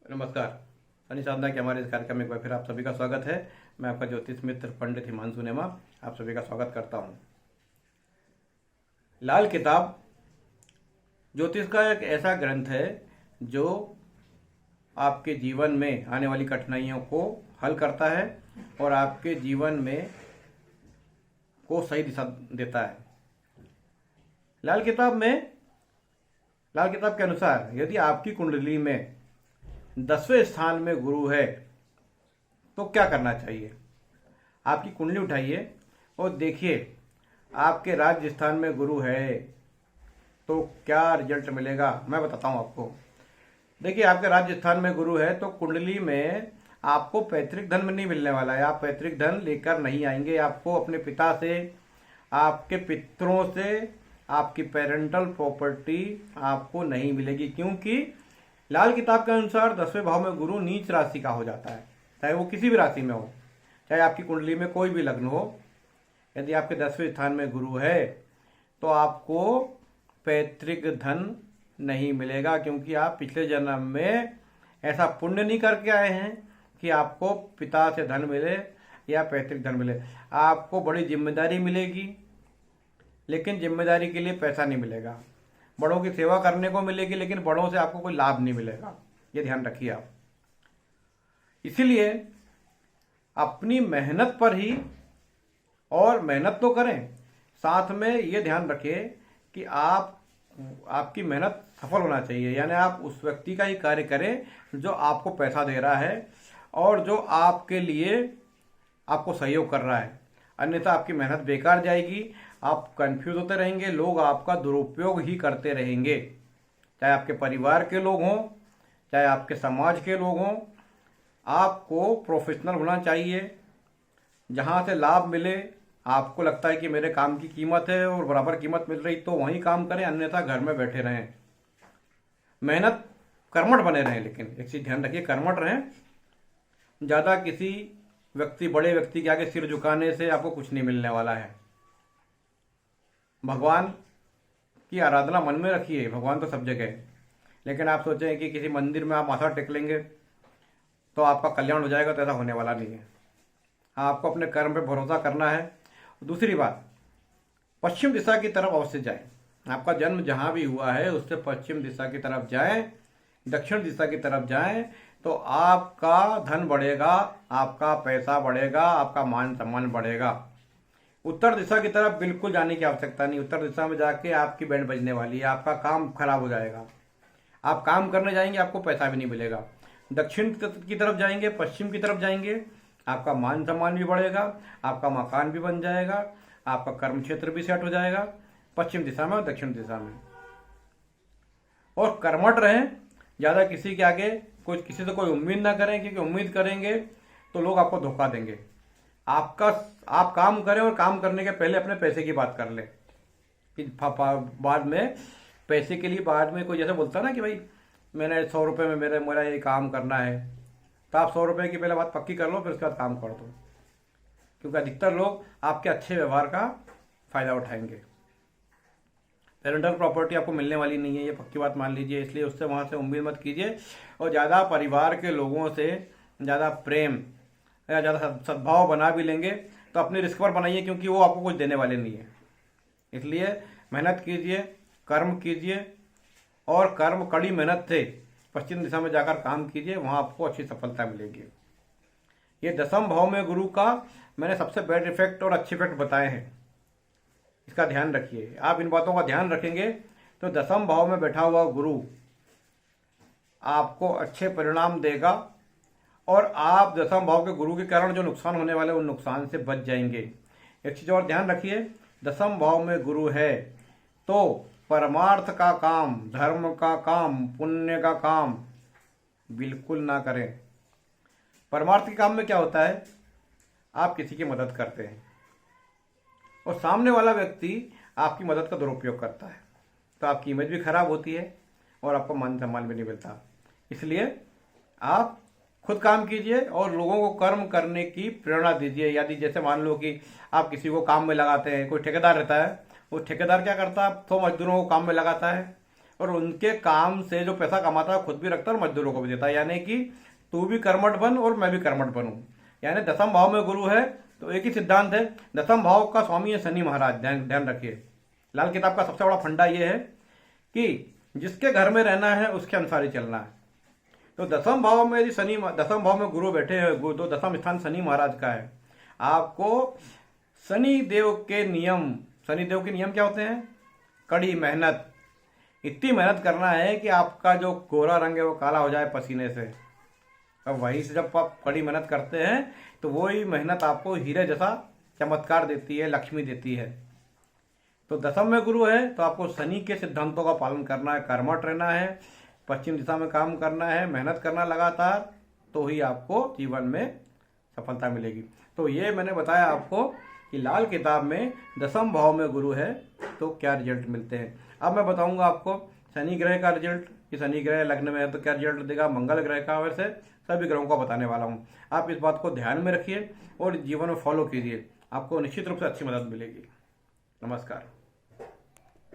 नमस्कार। शनि साधना के हमारे इस कार्यक्रम में एक बार फिर आप सभी का स्वागत है। मैं आपका ज्योतिष मित्र पंडित हिमांशु नेमा आप सभी का स्वागत करता हूं। लाल किताब ज्योतिष का एक ऐसा ग्रंथ है जो आपके जीवन में आने वाली कठिनाइयों को हल करता है और आपके जीवन में को सही दिशा देता है। लाल किताब के अनुसार यदि आपकी कुंडली में 10वें स्थान में गुरु है तो क्या करना चाहिए। आपकी कुंडली उठाइए और देखिए आपके राज्य स्थान में गुरु है तो क्या रिजल्ट मिलेगा, मैं बताता हूं आपको। देखिए आपके राज्य स्थान में गुरु है तो कुंडली में आपको पैतृक धन नहीं मिलने वाला है। आप पैतृक धन लेकर नहीं आएंगे। आपको अपने पिता से, आपके पितरों से, आपकी पेरेंटल प्रॉपर्टी आपको नहीं मिलेगी, क्योंकि लाल किताब के अनुसार 10वें भाव में गुरु नीच राशि का हो जाता है, चाहे वो किसी भी राशि में हो, चाहे आपकी कुंडली में कोई भी लग्न हो। यदि आपके 10वें स्थान में गुरु है तो आपको पैतृक धन नहीं मिलेगा, क्योंकि आप पिछले जन्म में ऐसा पुण्य नहीं करके आए हैं कि आपको पिता से धन मिले या पैतृक धन मिले। आपको बड़ी जिम्मेदारी मिलेगी, लेकिन जिम्मेदारी के लिए पैसा नहीं मिलेगा। बड़ों की सेवा करने को मिलेगी, लेकिन बड़ों से आपको कोई लाभ नहीं मिलेगा। ये ध्यान रखिए आप। इसीलिए अपनी मेहनत पर ही, और मेहनत तो करें, साथ में ये ध्यान रखें कि आपकी मेहनत सफल होना चाहिए। यानी आप उस व्यक्ति का ही कार्य करें जो आपको पैसा दे रहा है और जो आपके लिए आपको सहयोग कर रहा है, अन्यथा आपकी मेहनत बेकार जाएगी। आप कंफ्यूज होते रहेंगे, लोग आपका दुरुपयोग ही करते रहेंगे, चाहे आपके परिवार के लोग हों, चाहे आपके समाज के लोग हों। आपको प्रोफेशनल होना चाहिए, जहां से लाभ मिले, आपको लगता है कि मेरे काम की कीमत है और बराबर कीमत मिल रही तो वहीं काम करें, अन्यथा घर में बैठे रहें। मेहनत कर्मठ बने रहें, लेकिन एक चीज ध्यान रखिए, कर्मठ रहें। ज्यादा किसी बड़े व्यक्ति के आगे सिर झुकाने से आपको कुछ नहीं मिलने वाला है। भगवान की आराधना मन में रखिए, भगवान तो सब जगह है, लेकिन आप सोचें कि किसी मंदिर में आप माथा टेक लेंगे तो आपका कल्याण हो जाएगा, तो ऐसा होने वाला नहीं है। आपको अपने कर्म पे भरोसा करना है। दूसरी बात, पश्चिम दिशा की तरफ अवश्य जाएं। आपका जन्म जहां भी हुआ है उससे पश्चिम दिशा की तरफ जाएं, दक्षिण दिशा की तरफ जाएं, तो आपका धन बढ़ेगा, आपका पैसा बढ़ेगा, आपका मान सम्मान बढ़ेगा। उत्तर दिशा की तरफ बिल्कुल जाने की आवश्यकता नहीं। उत्तर दिशा में जाके आपकी बैंड बजने वाली है, आपका काम खराब हो जाएगा। आप काम करने जाएंगे, आपको पैसा भी नहीं मिलेगा। दक्षिण की तरफ जाएंगे, पश्चिम की तरफ जाएंगे, आपका मान सम्मान भी बढ़ेगा, आपका मकान भी बन जाएगा, आपका कर्म क्षेत्र भी सेट हो जाएगा, पश्चिम दिशा में और दक्षिण दिशा में। और कर्मठ रहें, ज्यादा किसी के आगे किसी से कोई उम्मीद ना करें, क्योंकि उम्मीद करेंगे तो लोग आपको धोखा देंगे। आप काम करें और काम करने के पहले अपने पैसे की बात कर लें, कि बाद में पैसे के लिए बाद में कोई जैसे बोलता ना कि भाई मैंने 100 रुपये में मेरा ये काम करना है, तो आप 100 रुपये की पहले बात पक्की कर लो, फिर उसके बाद काम कर दो, क्योंकि अधिकतर लोग आपके अच्छे व्यवहार का फायदा उठाएंगे। पेरेंटल प्रॉपर्टी आपको मिलने वाली नहीं है, ये पक्की बात मान लीजिए, इसलिए उससे वहां से उम्मीद मत कीजिए। और ज़्यादा परिवार के लोगों से ज़्यादा प्रेम या ज़्यादा सद्भाव बना भी लेंगे तो अपने रिस्क पर बनाइए, क्योंकि वो आपको कुछ देने वाले नहीं है। इसलिए मेहनत कीजिए, कर्म कीजिए, और कर्म कड़ी मेहनत से पश्चिम दिशा में जाकर काम कीजिए, वहां आपको अच्छी सफलता मिलेगी। ये 10वें भाव में गुरु का मैंने सबसे बैड इफेक्ट और अच्छे इफेक्ट बताए हैं, इसका ध्यान रखिए। आप इन बातों का ध्यान रखेंगे तो 10वें भाव में बैठा हुआ गुरु आपको अच्छे परिणाम देगा, और आप 10वें भाव के गुरु के कारण जो नुकसान होने वाले उन नुकसान से बच जाएंगे। एक चीज और ध्यान रखिए, 10वें भाव में गुरु है तो परमार्थ का काम, धर्म का काम, पुण्य का काम बिल्कुल ना करें। परमार्थ के काम में क्या होता है, आप किसी की मदद करते हैं और सामने वाला व्यक्ति आपकी मदद का दुरुपयोग करता है, तो आपकी इमेज भी खराब होती है और आपको मान सम्मान भी नहीं मिलता। इसलिए आप खुद काम कीजिए और लोगों को कर्म करने की प्रेरणा दीजिए। यदि जैसे मान लो कि आप किसी को काम में लगाते हैं, कोई ठेकेदार रहता है, वो ठेकेदार क्या करता है, 100 मजदूरों को काम में लगाता है, और उनके काम से जो पैसा कमाता है खुद भी रखता है और मजदूरों को भी देता है। यानी कि तू भी कर्मठ बन और मैं भी कर्मठ बनूं। यानी दसम भाव में गुरु है तो एक ही सिद्धांत है, दसम भाव का स्वामी है शनि महाराज। ध्यान ध्यान रखिए, लाल किताब का सबसे बड़ा फंडा ये है कि जिसके घर में रहना है उसके अनुसार ही चलना है। तो दसम भाव में यदि शनि, दसम भाव में गुरु बैठे हैं, तो दसम स्थान शनि महाराज का है। आपको शनि देव के नियम, शनि देव के नियम क्या होते हैं? कड़ी मेहनत। इतनी मेहनत करना है कि आपका जो गोरा रंग है वो काला हो जाए पसीने से। अब वहीं से जब आप कड़ी मेहनत करते हैं तो वही मेहनत आपको हीरे जैसा चमत्कार देती है, लक्ष्मी देती है। तो दसम में गुरु है तो आपको शनि के सिद्धांतों का पालन करना है, कर्मठ रहना है, पश्चिम दिशा में काम करना है, मेहनत करना लगातार, तो ही आपको जीवन में सफलता मिलेगी। तो ये मैंने बताया आपको कि लाल किताब में दसम भाव में गुरु है तो क्या रिजल्ट मिलते हैं। अब मैं बताऊंगा आपको शनि ग्रह का रिजल्ट, कि शनि ग्रह लग्न में है तो क्या रिजल्ट देगा, मंगल ग्रह का, वैसे सभी ग्रहों को बताने वाला हूँ। आप इस बात को ध्यान में रखिए और जीवन में फॉलो कीजिए, आपको निश्चित रूप से अच्छी मदद मिलेगी। नमस्कार।